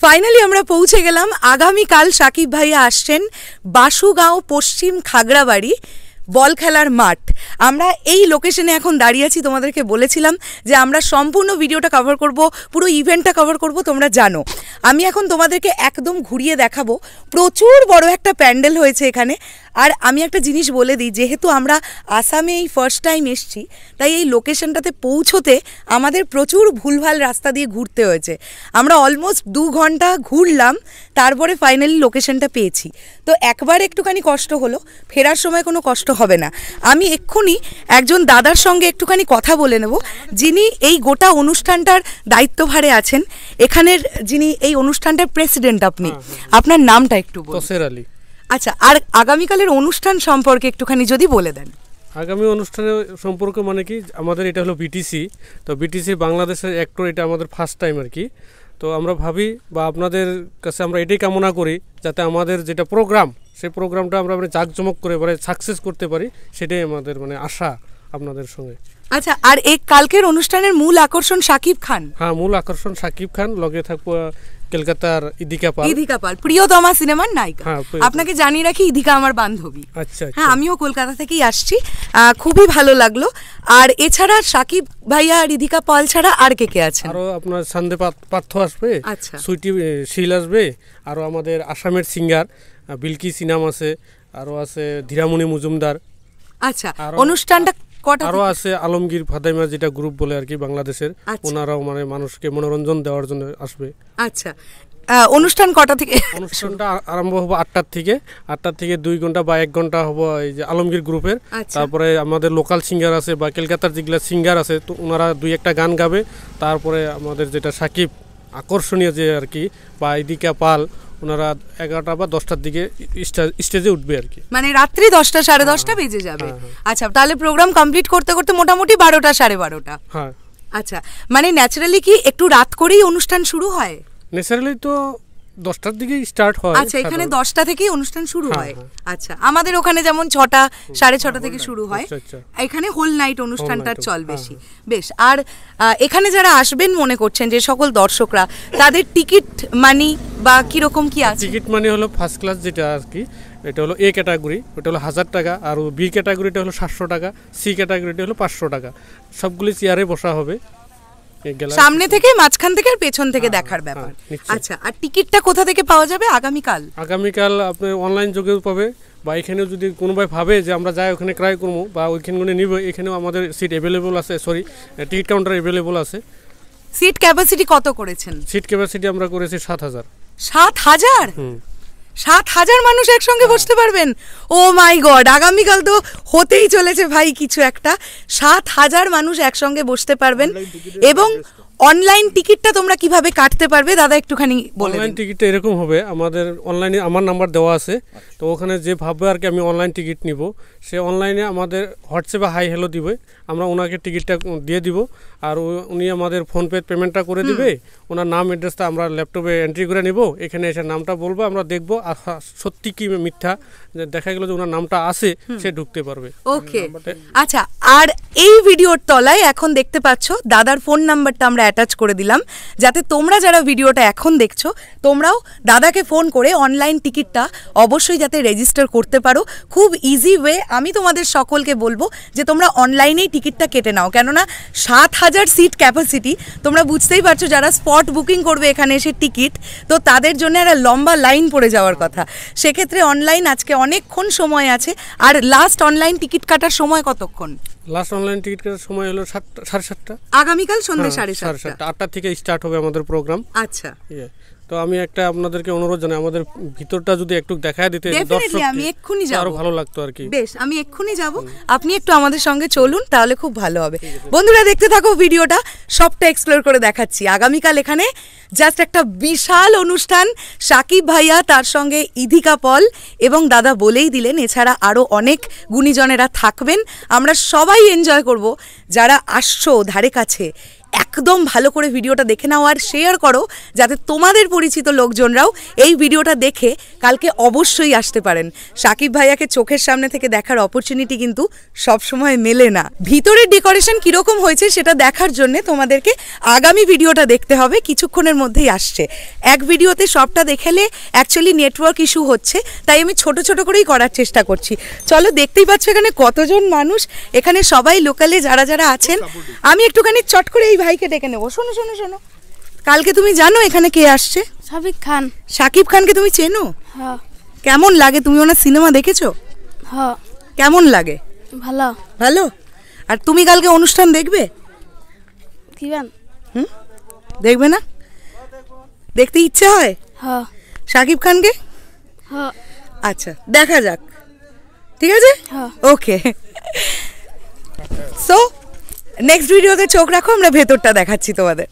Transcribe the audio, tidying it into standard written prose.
Finally আমরা পৌঁছে গেলাম। আগামীকাল সাকিব ভাইয়া আসছেন বাসুগাঁও পশ্চিম খাগড়াবাড়ি বল খেলার মাঠ। আমরা এই লোকেশনে এখন দাঁড়িয়ে আছি। তোমাদেরকে বলেছিলাম যে আমরা সম্পূর্ণ ভিডিওটা কভার করব, পুরো ইভেন্টটা কভার করব, তোমরা জানো। আমি এখন তোমাদেরকে একদম ঘুরিয়ে দেখাবো। প্রচুর বড় একটা প্যান্ডেল হয়েছে এখানে। আর আমি একটা জিনিস বলে দিই, যেহেতু আমরা আসামে এই ফার্স্ট টাইম এসছি, তাই এই লোকেশনটাতে পৌঁছোতে আমাদের প্রচুর ভুলভাল রাস্তা দিয়ে ঘুরতে হয়েছে। আমরা অলমোস্ট 2 ঘন্টা ঘুরলাম, তারপরে ফাইনালি লোকেশনটা পেয়েছি। তো একবার একটুখানি কষ্ট হলো, ফেরার সময় কোনো কষ্ট হবে না। আমি এক্ষুনি একজন দাদার সঙ্গে একটুখানি কথা বলে নেব, যিনি এই গোটা অনুষ্ঠানটার দায়িত্বভারে আছেন। এখানের যিনি এই অনুষ্ঠানটার প্রেসিডেন্ট, আপনি আপনার নামটা একটু বলুন। তসের আলী। আচ্ছা, আর আগামীকালের অনুষ্ঠান সম্পর্কে একটুখানি যদি বলে দেন। আগামী অনুষ্ঠানের সম্পর্কে মানে কি, আমাদের এটা হলো বিটিসি। তো বিটিসি বাংলাদেশের অ্যাক্টর, এটা আমাদের ফার্স্ট টাইম আর কি। তো আমরা ভাবি বা আপনাদের কাছে আমরা এটাই কামনা করি, যাতে আমাদের যেটা প্রোগ্রাম, সেই প্রোগ্রামটা আমরা মানে জাঁকজমক করে মানে সাকসেস করতে পারি, সেটাই আমাদের মানে আশা আপনাদের সঙ্গে। আচ্ছা, আর এই কালকের অনুষ্ঠানের মূল আকর্ষণ সাকিব খান। হ্যাঁ, মূল আকর্ষণ সাকিব খান, লগে থাকবো কলকাতার ইদিকা পাল। ইদিকা পাল প্রিয়তমা সিনেমার নায়িকা। আপনাকে জানিয়ে রাখি, ইদিকা আমার বান্ধবী। আচ্ছা, হ্যাঁ, আমিও কলকাতা থেকেই আসছি। খুবই ভালো লাগলো। আর এছাড়া সাকিব ভাইয়া আর ইদিকা পাল ছাড়া আর কে কে আছেন? আরো আপনার সন্দে পার্থ আসবে, আচ্ছা, সুইটি শীল আসবে, আরো আমাদের আসামের সিঙ্গার বিলকিস ইনাম আছে, আরো আছে ধীরামণি মজুমদার। আচ্ছা, অনুষ্ঠানটা আরো আছে আলমগীর ফাতেমা, যেটা গ্রুপ বলে আর কি বাংলাদেশের। ওনারাও মানে মানুষকে মনোরঞ্জন দেওয়ার জন্য আসবে। আচ্ছা, অনুষ্ঠান কটা থেকে? অনুষ্ঠানটা আরম্ভ হবে 8টার থেকে। 8টার থেকে 2 ঘন্টা বা 1 ঘন্টা হবে এই যে আলমগীর গ্রুপের। তারপরে আমাদের লোকাল সিঙ্গার আছে বা কলকাতার যেগুলো সিঙ্গার আছে, তো ওনারা 2-1টা গান গাবে। তারপরে আমাদের যেটা সাকিব আকর্ষণীয় যে আর কি, বা ইদিকা পাল, ওনারা 11টা বা 10টার দিকে স্টেজে উঠবে আর কি। মানে রাত্রি 10টা 10:30 বেজে যাবে। আচ্ছা, তাহলে প্রোগ্রাম কমপ্লিট করতে করতে মোটামুটি 12টা 12:30। হ্যাঁ। আচ্ছা, মানে ন্যাচারালি কি একটু রাত করেই অনুষ্ঠান শুরু হয়? ন্যাচারালি তো 10টার দিকে স্টার্ট হয়। আচ্ছা, এখানে 10টা থেকেই অনুষ্ঠান শুরু হয়। আচ্ছা, আমাদের ওখানে যেমন 6টা 6:30 থেকে শুরু হয়। এখানে হোল নাইট অনুষ্ঠানটার চল বেশি। বেশ। আর এখানে যারা আসবেন মনে করছেন, যে সকল দর্শকরা, তাদের টিকিট মানি বা কিরকম কি আছে? টিকিট মানি হলো ফার্স্ট ক্লাস যেটা আর কি, এটা হলো এ ক্যাটাগরি, ওটা হলো 1000 টাকা। আর বি ক্যাটাগরিটা হলো 700 টাকা, সি ক্যাটাগরিটা হলো 500 টাকা। সবগুলি চেয়ারে বসা হবে, সামনে থেকে, মাঝখান থেকে আর পেছন থেকে দেখার ব্যাপার। আচ্ছা, আর টিকিটটা কোথা থেকে পাওয়া যাবে? আগামীকাল আপনি অনলাইন যোগেও পাবে, বা এখানেও যদি কোনোভাবে ভাবে যে আমরা যাই ওখানে ক্রয় করবো বা ওইখানে নিব, এখানেও আমাদের সিট অ্যাভেলেবল আছে, টিকিট কাউন্টার অ্যাভেলেবল আছে। সিট ক্যাপাসিটি কত করেছেন? সিট ক্যাপাসিটি আমরা করেছি 7000। 7000? 7000 মানুষ একসঙ্গে বসতে পারবেন? ও মাই গড, আগামীকাল তো হতেই চলেছে ভাই কিছু একটা। 7000 মানুষ একসঙ্গে বসতে পারবেন। এবং অনলাইন টিকিটটা তোমরা কিভাবে কাটতে পারবে দাদা, একটুখানি বলে দিন। অনলাইন টিকিটটা এরকম হবে, আমাদের অনলাইনে আমার নাম্বার দেওয়া আছে। তো ওখানে যে ভাববে আর কি আমি অনলাইন টিকিট নিব, সে অনলাইনে আমাদের হোয়াটসঅ্যাপে হাই হ্যালো দিবে, আমরা ওনাকে টিকিটটা দিয়ে দিব। আর উনি আমাদের ফোনপে পেমেন্টটা করে দিবে। ওনার নাম অ্যাড্রেসটা আমরা ল্যাপটপে এন্ট্রি করে নিব, এখানে এসে নামটা বলবো, আমরা দেখবো আর সত্যি কি মিথ্যা দেখা গেল যে ওনার নামটা আছে, সে ঢুকতে পারবে। ওকে। আচ্ছা, আর এই ভিডিওর তলায় এখন দেখতে পাচ্ছ দাদার ফোন নাম্বারটা আমরা অ্যাটাচ করে দিলাম, যাতে তোমরা যারা ভিডিওটা এখন দেখছো, তোমরাও দাদাকে ফোন করে অনলাইন টিকিটটা অবশ্যই যাতে রেজিস্টার করতে পারো। খুব ইজি ওয়ে। আমি তোমাদের সকলকে বলবো যে তোমরা অনলাইনেই টিকিটটা কেটে নাও, কেননা 7000 সিট ক্যাপাসিটি। তোমরা বুঝতেই পারছো, যারা স্পট বুকিং করবে এখানে এসে টিকিট, তো তাদের জন্য একটা লম্বা লাইন পড়ে যাওয়ার কথা। সেক্ষেত্রে অনলাইন আজকে অনেকক্ষণ সময় আছে। আর লাস্ট অনলাইন টিকিট কাটার সময় কতক্ষণ? লাস্ট অনলাইন টিকিট কাটার সময় হলো 7:30। আগামীকাল সন্ধ্যে 7:30। 8টা থেকে স্টার্ট হবে আমাদের প্রোগ্রাম। আচ্ছা। তো আমি একটা আপনাদেরকে অনুরোধ জানাই, আমাদের ভিতরটা যদি একটু দেখায় দিতে আমি এক্ষুনি যাব, আরো ভালো লাগতো আর কি। বেশ, আমি এক্ষুনি যাব, আপনি একটু আমাদের সঙ্গে চলুন, তাহলে খুব ভালো হবে। বন্ধুরা দেখতে থাকো ভিডিওটা, সবটা এক্সপ্লোর করে দেখাচ্ছি। আগামীকাল এখানে জাস্ট একটা বিশাল অনুষ্ঠান। সাকিব ভাইয়া, তার সঙ্গে ইদিকা পল এবং দাদা বলেই দিলেন, এছাড়া আরও অনেক গুণীজনেরা থাকবেন। আমরা সবাই এনজয় করব, যারা আসছো ধারে কাছে। একদম ভালো করে ভিডিওটা দেখে নাও আর শেয়ার করো, যাতে তোমাদের পরিচিত লোকজনরাও এই ভিডিওটা দেখে কালকে অবশ্যই আসতে পারেন। সাকিব ভাইয়াকে চোখের সামনে থেকে দেখার অপরচুনিটি কিন্তু সবসময় মেলে না। ভিতরের ডেকোরেশন কীরকম হয়েছে সেটা দেখার জন্য তোমাদেরকে আগামী ভিডিওটা দেখতে হবে, কিছুক্ষণের মধ্যেই আসছে। এক ভিডিওতে সবটা দেখালে অ্যাকচুয়ালি নেটওয়ার্ক ইস্যু হচ্ছে, তাই আমি ছোট ছোট করেই করার চেষ্টা করছি। চলো, দেখতেই পাচ্ছ এখানে কতজন মানুষ, এখানে সবাই লোকালে যারা যারা আছেন। আমি একটুখানি চট করে এই ভাইকে ডেকে নেবো। শোনো শোনো শোনো, কালকে তুমি জানো এখানে কে আসছে? সাকিব খান। সাকিব খানকে তুমি চেনো? হ্যাঁ। কেমন লাগে? তুমি ওনার সিনেমা দেখেছো? হ্যাঁ। কেমন লাগে? ভালো। ভালো। আর তুমি কালকে অনুষ্ঠান দেখবে? কিবেন? দেখবে না? দেখতে ইচ্ছে হয় হ্যাঁ। সাকিব খানকে? হ্যাঁ। আচ্ছা, দেখা যাক, ঠিক আছে? হ্যাঁ। ওকে, সো নেক্সট ভিডিওতে চোখ রাখো, আমরা ভেতরটা দেখাচ্ছি তোমাদের।